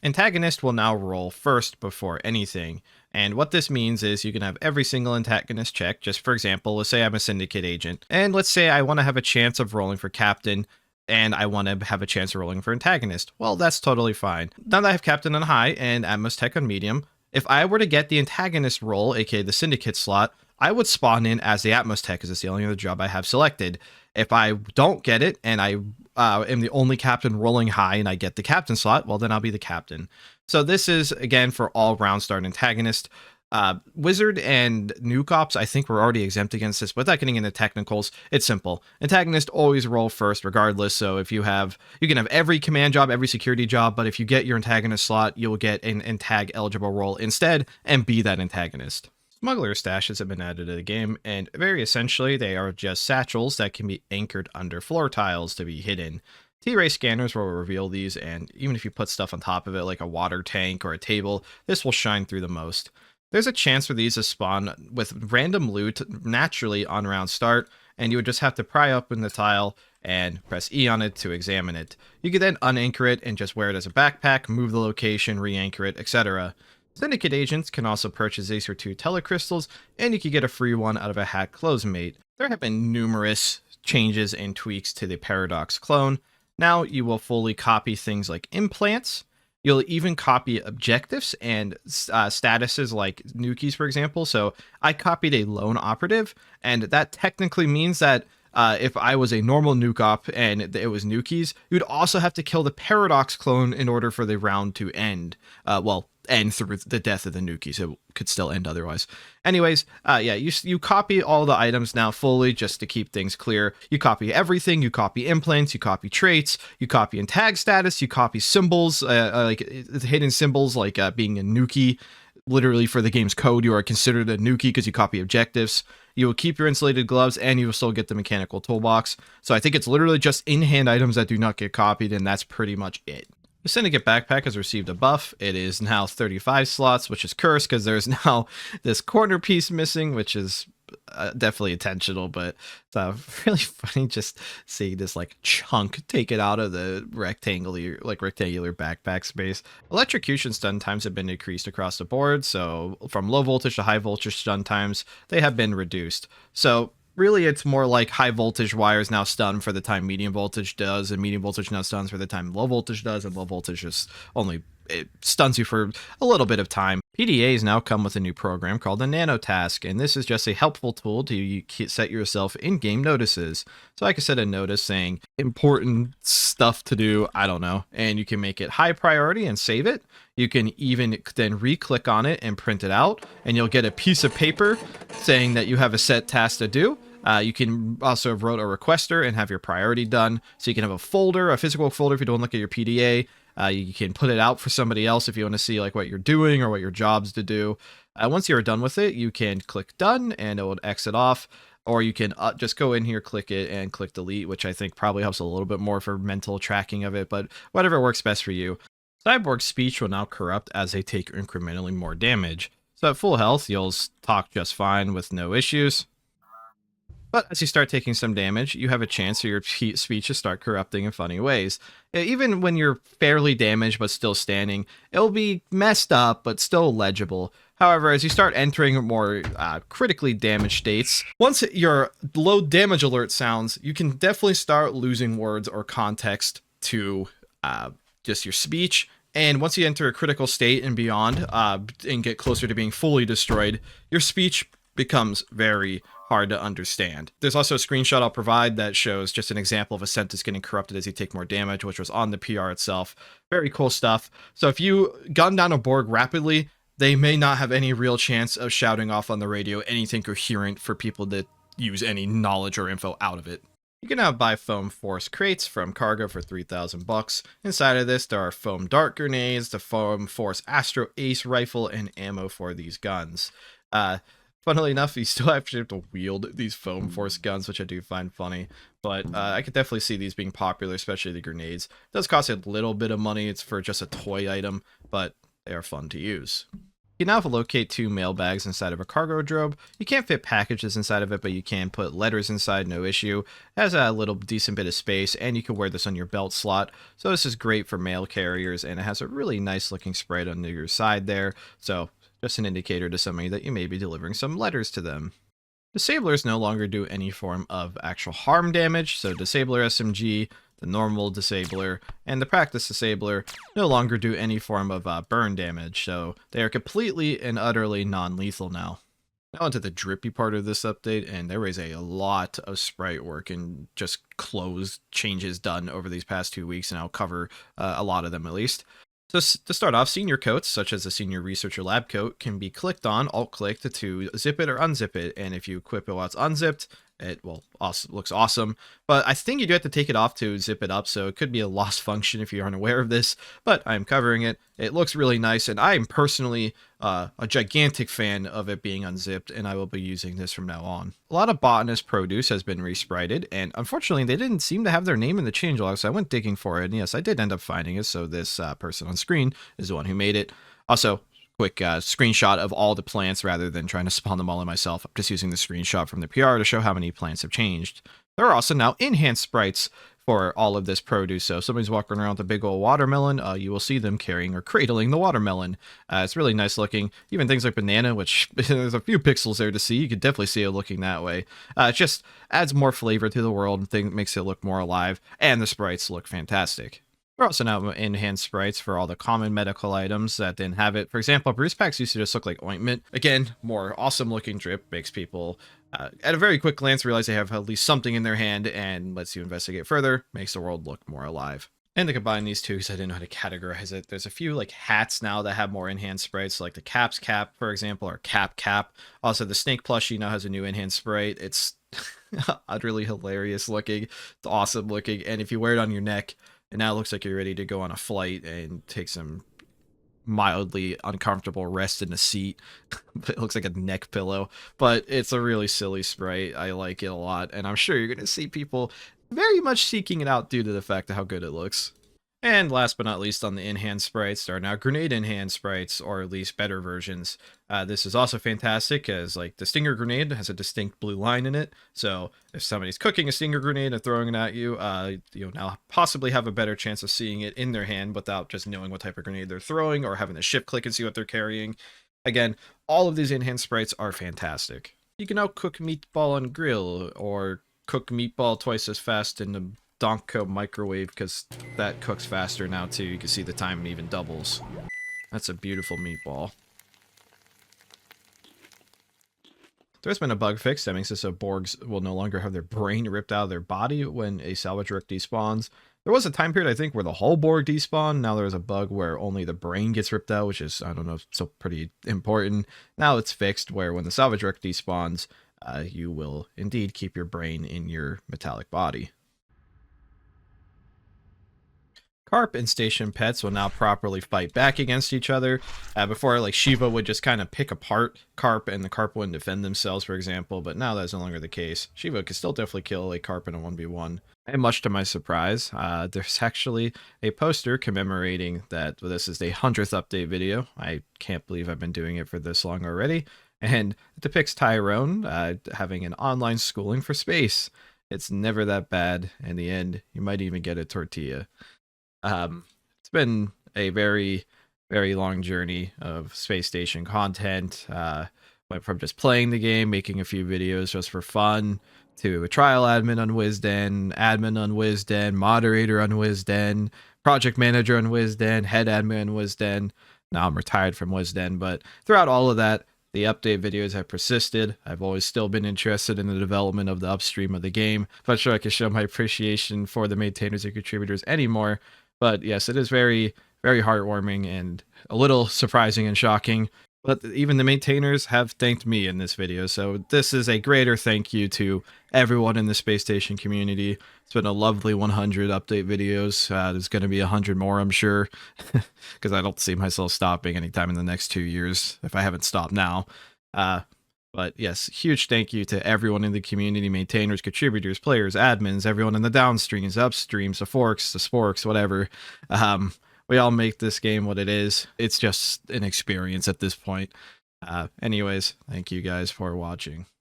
Antagonist will now roll first before anything. And what this means is you can have every single antagonist check. Just for example, let's say I'm a Syndicate agent. And let's say I want to have a chance of rolling for Captain, and I want to have a chance of rolling for Antagonist. Well, that's totally fine. Now that I have Captain on high and Atmos Tech on medium, if I were to get the Antagonist roll, aka the Syndicate slot, I would spawn in as the Atmos Tech, because it's the only other job I have selected. If I don't get it, and I am the only captain rolling high and I get the captain slot, well, then I'll be the captain. So this is, again, for all round start antagonist. Wizard and Nuke Ops, I think we're already exempt against this. Without getting into technicals, it's simple. Antagonist always roll first regardless. So if you can have every command job, every security job, but if you get your antagonist slot, you'll get an Antag eligible role instead and be that antagonist. Smuggler Stashes have been added to the game, and very essentially they are just satchels that can be anchored under floor tiles to be hidden. T-ray scanners will reveal these, and even if you put stuff on top of it like a water tank or a table, this will shine through the most. There's a chance for these to spawn with random loot naturally on round start, and you would just have to pry open the tile and press E on it to examine it. You could then unanchor it and just wear it as a backpack, move the location, re-anchor it, etc. Syndicate agents can also purchase these for 2 telecrystals, and you can get a free one out of a hat clothesmate. There have been numerous changes and tweaks to the Paradox clone. Now you will fully copy things like implants. You'll even copy objectives and statuses like nukies, for example. So I copied a lone operative, and that technically means that if I was a normal nuke op and it was nukies, you'd also have to kill the Paradox clone in order for the round to end. End through the death of the nukies. It could still end otherwise. Anyways, yeah, you copy all the items now fully just to keep things clear. You copy everything. You copy implants. You copy traits. You copy in tag status. You copy symbols, like hidden symbols, like being a nukie. Literally, for the game's code, you are considered a nukie because you copy objectives. You will keep your insulated gloves, and you will still get the mechanical toolbox. So I think it's literally just in-hand items that do not get copied, and that's pretty much it. The Syndicate backpack has received a buff. It is now 35 slots, which is cursed because there's now this corner piece missing, which is definitely intentional, but it's really funny just seeing this like chunk taken out of the rectangular backpack space. Electrocution stun times have been decreased across the board, so from low voltage to high voltage stun times, they have been reduced. So really, it's more like high voltage wires now stun for the time medium voltage does, and medium voltage now stuns for the time low voltage does, and low voltage just it stuns you for a little bit of time. PDAs now come with a new program called the NanoTask, and this is just a helpful tool to set yourself in-game notices. So I can set a notice saying important stuff to do, I don't know, and you can make it high priority and save it. You can even then re-click on it and print it out, and you'll get a piece of paper saying that you have a set task to do. You can also write a requester and have your priority done. So you can have a folder, a physical folder if you don't look at your PDA. You can put it out for somebody else if you want to see like what you're doing or what your job's to do. Once you're done with it, you can click done and it will exit off. Or you can just go in here, click it, and click delete, which I think probably helps a little bit more for mental tracking of it, but whatever works best for you. Cyborg's speech will now corrupt as they take incrementally more damage. So at full health, you'll talk just fine with no issues. But as you start taking some damage, you have a chance for your speech to start corrupting in funny ways. Even when you're fairly damaged but still standing, it'll be messed up but still legible. However, as you start entering more critically damaged states, once your low damage alert sounds, you can definitely start losing words or context to just your speech. And once you enter a critical state and beyond, and get closer to being fully destroyed, your speech becomes very hard to understand. There's also a screenshot I'll provide that shows just an example of a sentence getting corrupted as you take more damage, which was on the PR itself. Very cool stuff. So if you gun down a Borg rapidly, they may not have any real chance of shouting off on the radio anything coherent for people that use any knowledge or info out of it. You can now buy foam force crates from Cargo for $3,000. Inside of this, there are foam dart grenades, the foam force Astro Ace rifle, and ammo for these guns. Funnily enough, you still have to wield these foam force guns, which I do find funny. But I could definitely see these being popular, especially the grenades. It does cost a little bit of money. It's for just a toy item, but they are fun to use. You now locate 2 mailbags inside of a cargo drobe. You can't fit packages inside of it, but you can put letters inside, no issue. It has a little decent bit of space, and you can wear this on your belt slot. So this is great for mail carriers, and it has a really nice looking sprite under your side there. So just an indicator to somebody that you may be delivering some letters to them. Disablers no longer do any form of actual harm damage, so Disabler SMG, the normal Disabler, and the Practice Disabler no longer do any form of burn damage, so they are completely and utterly non-lethal now. Now into the drippy part of this update, and there is a lot of sprite work and just clothes changes done over these past 2 weeks, and I'll cover a lot of them at least. So to start off, senior coats, such as the senior researcher lab coat, can be clicked on, alt-clicked to zip it or unzip it, and if you equip it while it's unzipped, it looks awesome. But I think you do have to take it off to zip it up, so it could be a lost function if you aren't aware of this, but I'm covering it. It looks really nice, and I am personally a gigantic fan of it being unzipped, and I will be using this from now on. A lot of botanist produce has been resprited, and unfortunately they didn't seem to have their name in the changelog, so I went digging for it, and yes, I did end up finding it, so this person on screen is the one who made it. Also, quick screenshot of all the plants rather than trying to spawn them all in myself. I'm just using the screenshot from the PR to show how many plants have changed. There are also now Inhand sprites for all of this produce, so if somebody's walking around with a big old watermelon, you will see them carrying or cradling the watermelon. It's really nice looking. Even things like banana, which there's a few pixels there to see, you could definitely see it looking that way. It just adds more flavor to the world and makes it look more alive, and the sprites look fantastic. We're also now in-hand sprites for all the common medical items that didn't have it. For example, Bruce packs used to just look like ointment. Again, more awesome looking drip makes people, at a very quick glance, realize they have at least something in their hand and lets you investigate further, makes the world look more alive. And to combine these two, because I didn't know how to categorize it, there's a few like hats now that have more in-hand sprites, like the Cap's cap, for example, or Cap. Also, the Snake plushie now has a new in-hand sprite. It's utterly hilarious looking. It's awesome looking. And if you wear it on your neck, and now it looks like you're ready to go on a flight and take some mildly uncomfortable rest in a seat. It looks like a neck pillow, but it's a really silly sprite. I like it a lot, and I'm sure you're going to see people very much seeking it out due to the fact of how good it looks. And last but not least, on the in-hand sprites, there are now grenade in-hand sprites, or at least better versions. This is also fantastic, as like the stinger grenade has a distinct blue line in it. So if somebody's cooking a stinger grenade and throwing it at you, you'll now possibly have a better chance of seeing it in their hand without just knowing what type of grenade they're throwing or having to shift click and see what they're carrying. Again, all of these in-hand sprites are fantastic. You can now cook meatball on grill, or cook meatball twice as fast in the Donkco microwave, because that cooks faster now too. You can see the time even doubles. That's a beautiful meatball. There's been a bug fix that makes it so Borgs will no longer have their brain ripped out of their body when a salvage wreck despawns. There was a time period, I think, where the whole Borg despawned. Now there's a bug where only the brain gets ripped out, which is, I don't know, so pretty important. Now it's fixed where when the salvage wreck despawns, you will indeed keep your brain in your metallic body. Carp and station pets will now properly fight back against each other. Before, like, Shiva would just kind of pick apart Carp and the Carp wouldn't defend themselves, for example, but now that's no longer the case. Shiva can still definitely kill a Carp in a 1v1. And much to my surprise, there's actually a poster commemorating that this is the 100th update video. I can't believe I've been doing it for this long already. And it depicts Tyrone having an online schooling for space. It's never that bad. In the end, you might even get a tortilla. It's been a very, very long journey of space station content. Went from just playing the game, making a few videos just for fun, to a trial admin on Wisden, admin on Wisden, moderator on Wisden, project manager on Wisden, head admin on Wisden. Now I'm retired from Wisden, but throughout all of that, the update videos have persisted. I've always still been interested in the development of the upstream of the game. Not sure I can show my appreciation for the maintainers and contributors anymore. But yes, it is very, very heartwarming and a little surprising and shocking. But even the maintainers have thanked me in this video. So this is a greater thank you to everyone in the space station community. It's been a lovely 100 update videos. There's going to be 100 more, I'm sure, because I don't see myself stopping anytime in the next 2 years if I haven't stopped now. But yes, huge thank you to everyone in the community, maintainers, contributors, players, admins, everyone in the downstreams, upstreams, the forks, the sporks, whatever. we all make this game what it is. It's just an experience at this point. Anyways, thank you guys for watching.